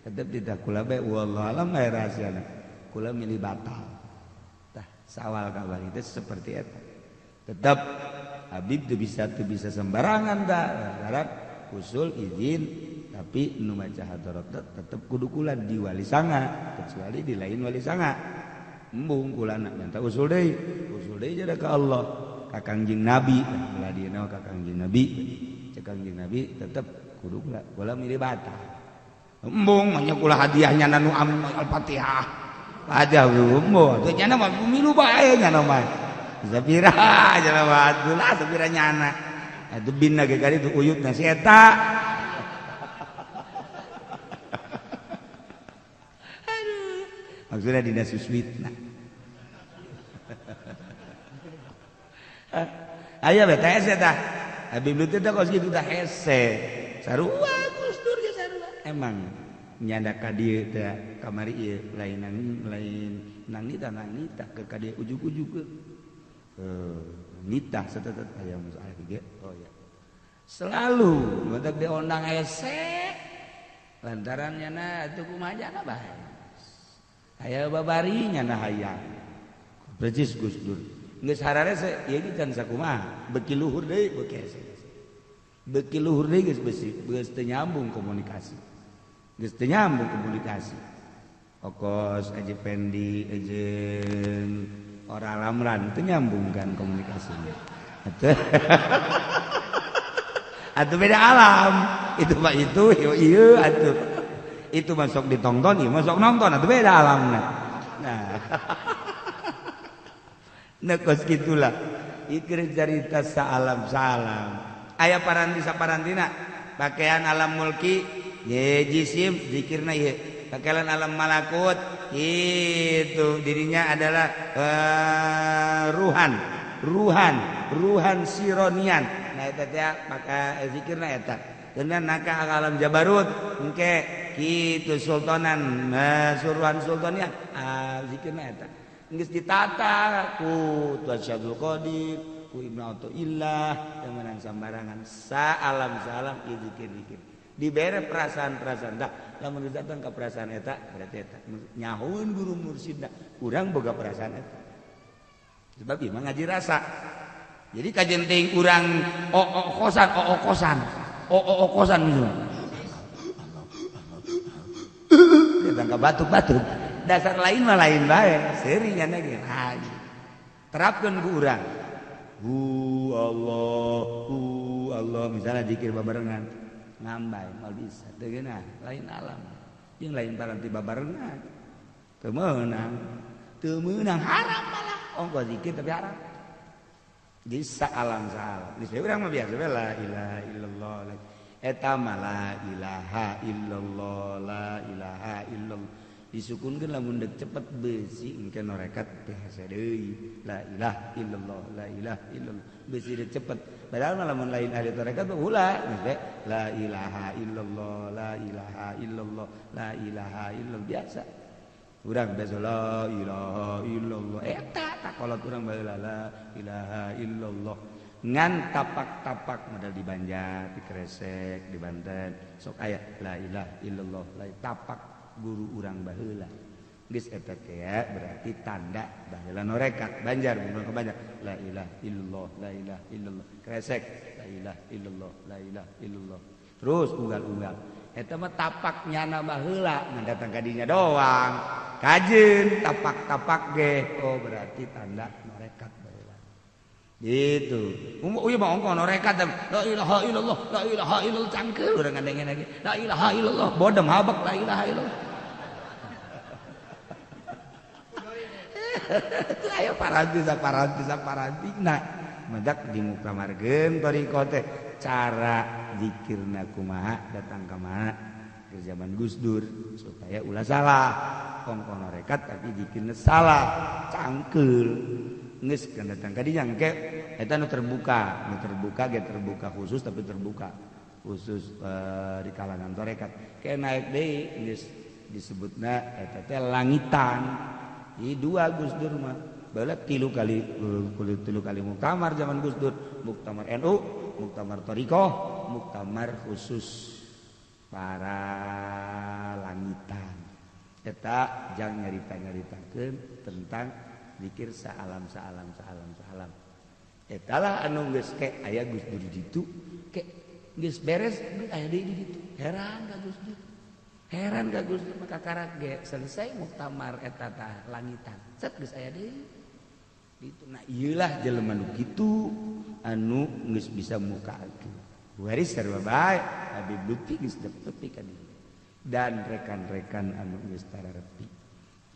tetep tidak kula bae wallahu alam aya rahasiana kula milih batal tah sawal kabar itu seperti eta tetap Habib teu bisa sembarangan tah syarat usul izin tapi nu maca hadarat tetep kudu kula di wali sanga kecuali di lain wali sanga embung kula minta usul deui jada ka Allah ka Kangjeng Nabi ulah dieuna ka Kangjeng Nabi cek Kangjeng Nabi tetep kudu kula milih batal embung nya kula hadiahnya nanu Al-Fatihah ada embung teh nyana mah milu bae nyana mah sapira nyana mah atulah sapira nyana atuh binna ge kali teu uyutna si eta aduh maksudna dina suswitna aya BTS eta Habib Lutfi teh kos kitu teh hese sarua Gus Dur ge sarua emang nyanda ka dieu teh kamari ieu lain nang nita ke ka dieu ujug-ujug nita setetet aya musaah ge oh ya selalu mentak diondang hese lantaran nyana atuh kumaha jana bae aya babari nyana hayang percis Gus Dur geus hararese ieu ge can sakumaha beki luhur deui beki hese beki luhur deui geus teu nyambung komunikasi okos aja pendi jeung ora lamran teu nyambung kan komunikasinya atuh beda alam itu mah itu ieu atuh itu masuk ditonton ieu masuk nonton atuh beda alamna nah nekos gitulah ikir cerita saalam aya parantina pakaian alam mulki ye jisim zikirna ye pakaian alam malakut itu dirinya adalah ruhan sironian nah eta teh maka zikirna eta kemudian naka alam jabarut engke kitu sultanan suruhan sultannya zikirna eta geus ditata ku Tuasyadul Qadir ku Ibnu Athaillah yang menang sambarangan salam zikir dibere perasaan dah lamun datang ke perasaan eta berarti eta nyahoeun guru mursidna urang boga perasaan eta sebab ieu mah ngaji rasa jadi kajen teuing urang kosan datang ka batuk-batuk dasar lain mah lain bae seuring nya ge haji terapkeun ku urang Allah misalnya zikir babarengan ngambai mal bisa teu geuna lain alam Jeung lain paranti babarengan. Teu meunang haram malah. Ongko zikir tapi haram. Jadi saalam. Geus urang mah biasa la ilaha illallah. Eta mah la ilaha illallah, la ilaha illallah. Disukunkeun lamun deuk cepet beusi engke norekat teh hese deui. La ilaha illallah, la ilaha illallah. Beusi deuk cepet. Padahal mah lamun lain ari norekat mah ulah geus la ilaha illallah, la ilaha illallah, la ilaha illallah biasa. Urang biasa la ilaha illallah. Eta takolot urang baheula la ilaha illallah. Ngan tapak-tapak modal di Banjar, di Kresek, di Banten. Sok aya la ilaha illallah, la tapak guru urang baheula. Geus eta teh berarti tanda baheula norekat. Banjar mun ka Banjar la ilaha illallah, la ilaha illallah. Kresek la ilaha illallah, la ilaha illallah. Terus unggal-unggal. Eta mah tapak nyana baheula, ngan datang ka dinya doang. Kajeun tapak-tapak ge. Oh berarti tanda norekat baheula. Gitu. Ieu mah ongko norekat la ilaha illallah, la ilaha illallah cangkeul urang ngandengen lagi. La ilaha illallah bodem habak la ilaha illallah. Ayo paranti nah madak di muka margen toriko teh cara zikirna kumaha datang ka mana ke zaman Gus Dur supaya ulah salah kongkon rekat tapi zikirna salah cangkeul geus kan datang ka dinya engke eta nu terbuka ge terbuka khusus tapi terbuka khusus di kalangan torekat ke naik deui geus disebutna eta teh langitan. Ini dua Gus Dur mah. Baheula 3 kali muktamar zaman Gus Dur. Muktamar NU, muktamar Thariqah, muktamar khusus para langitan. Eta jang nyarita-nyaritakeun tentang zikir saalam. Eta lah anu geus ke aya Gus Dur ditu, ke geus beres aya deui di ditu. Heran ka Gus Dur. Heran gak Gus Dur maka karak ge selesai muktamar eta tah langitan. Set geus aya deui. Gitu. Nah ieulah jelema nu kitu anu geus bisa mukakeun. Waris sarua bae Habib Lutfi geus tepi ka dieu. Dan rekan-rekan anu geus tararepi.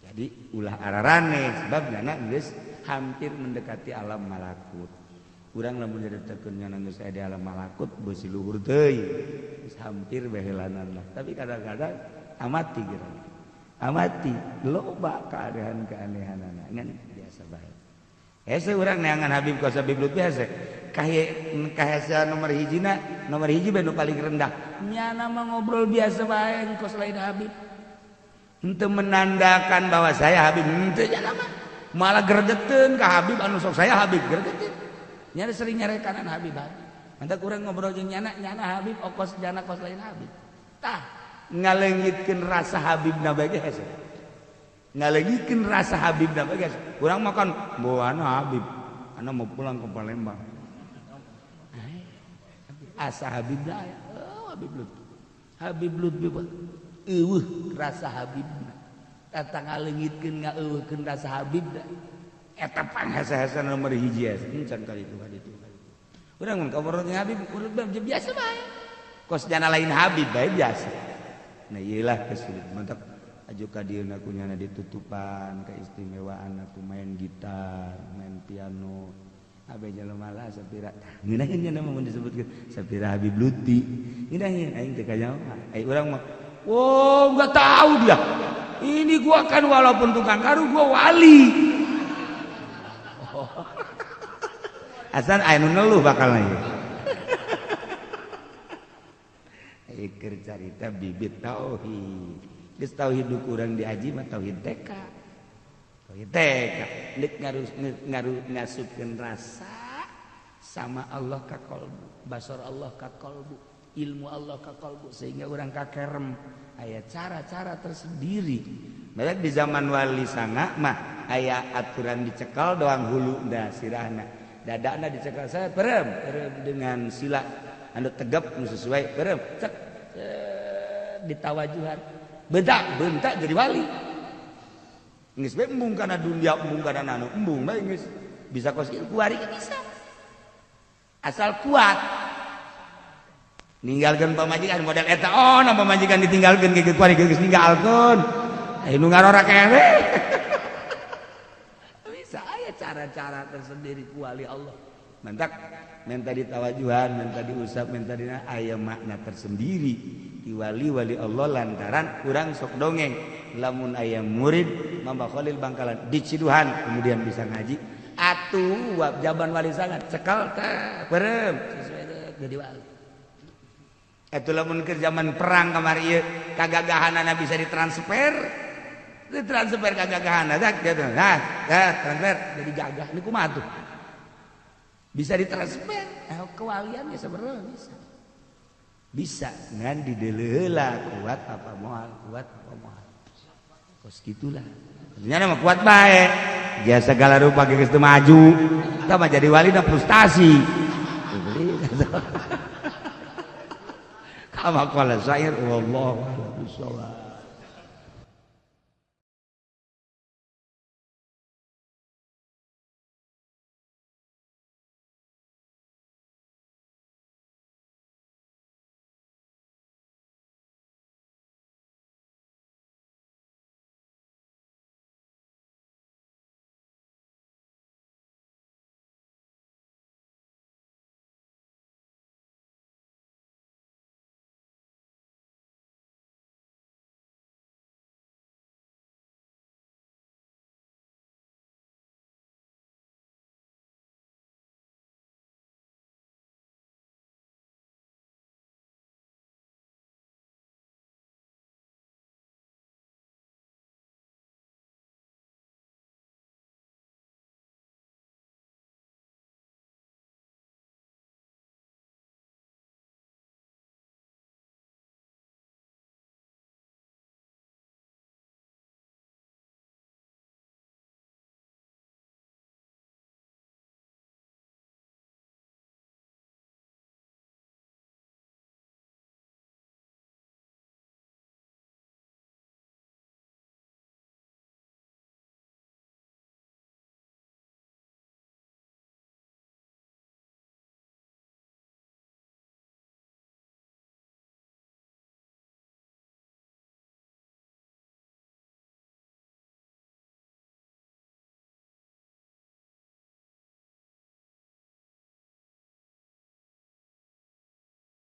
Jadi ulah ararane sebab nyana geus hampir mendekati alam malakut. Urang lamun didetekeun nyana geus aya di alam malakut beusi luhur teuing. Hampir behelanan lah. Tapi kadang-kadang amati gerang. Amati loba keanehan-keanehanana ngan biasa bae. Hese urang neangan Habib ka Habib Lutfi hese. Kahese nomor hiji bae nu paling rendah. Nyana mah ngobrol biasa bae engkos lain Habib. Henteu menandakan bahwa saya Habib henteu nyana mah. Malah gregeteun ka Habib anu sok saya Habib gregeteun. Nyana sering nyarekanan Habib. Mantap urang ngobrol jeung nyana Habib okos jana kos lain Habib. Tah ngaleungitkeun rasa Habibna bae ge hese. Ngaleungitkeun rasa Habibna bae ge. Urang makan boana Habib. Ana mau pulang ke Palembang. Asa Habibna aya. Oh Habib Lutfi eueuh rasa Habibna. Tata ngaleungitkeun ngaeueuhkeun rasa Habibna. Eta pan hese-hese nomor hiji hese. Encan kali itu. Urang mun kabareng Habib urang biasa bae. Kos jana lain Habib bae biasa. Nah iyalah kesulitan. Mantap aju ka dieuna kunyana ditutupan keistimewaan aku main gitar, main piano. Abe jelema lah sapira. Ngeunaheun nya nama mun disebutkeun sapira Habib Lutfi. Ngeunaheun aing teh kanyawa. Ai urang mah oh enggak tahu dia. Ini gua kan walaupun tukang karu gua wali. Asal anu neluh bakalna ieu. Keur carita bibit tauhid. Geus tauhid urang diaji mah tauhid TK. Tauhid TK deuk ngasupkeun rasa sama Allah ka qalbu, basar Allah ka qalbu, ilmu Allah ka qalbu sehingga urang kakerem aya cara-cara tersendiri. Baik di zaman wali sanga mah aya aturan dicekal doang huluna sirahna. Dadana dicekal saya berem dengan sila anu tegap nu sesuai berem cek ditawajuhan bentak jadi wali geus bae embung kana dunia embung kana anu embung bae geus bisa kos kieu kuari bisa asal kuat ninggalkeun pamajikan model eta nama pamajikan ditinggalkeun geus kuari geus ninggalkeun anu ngarora kere bisa aya cara-cara tersendiri ku wali Allah mantak minta ditawajuhan minta diusap minta dina aya makna tersendiri di wali-wali Allah lantaran urang sok dongeng lamun aya murid Mamba Khalil Bangkalan di Ciduhan kemudian bisa ngaji atuh jaban wali sangat cekal teh berem sesuai jadi wali atuh lamun ke zaman perang kamari ieu kagagahanana bisa ditransfer kagagahanna dak gitu nah transfer jadi gagah ini kumaha tuh bisa ditransfer kewalian ya sebenarnya bisa ngan dideuleulah kuat apa moal kos gitulah ternyata mah kuat bae dia segala rupa geus teu maju eta mah jadi wali na frustasi kama qala syair wallahu a'lam bishawab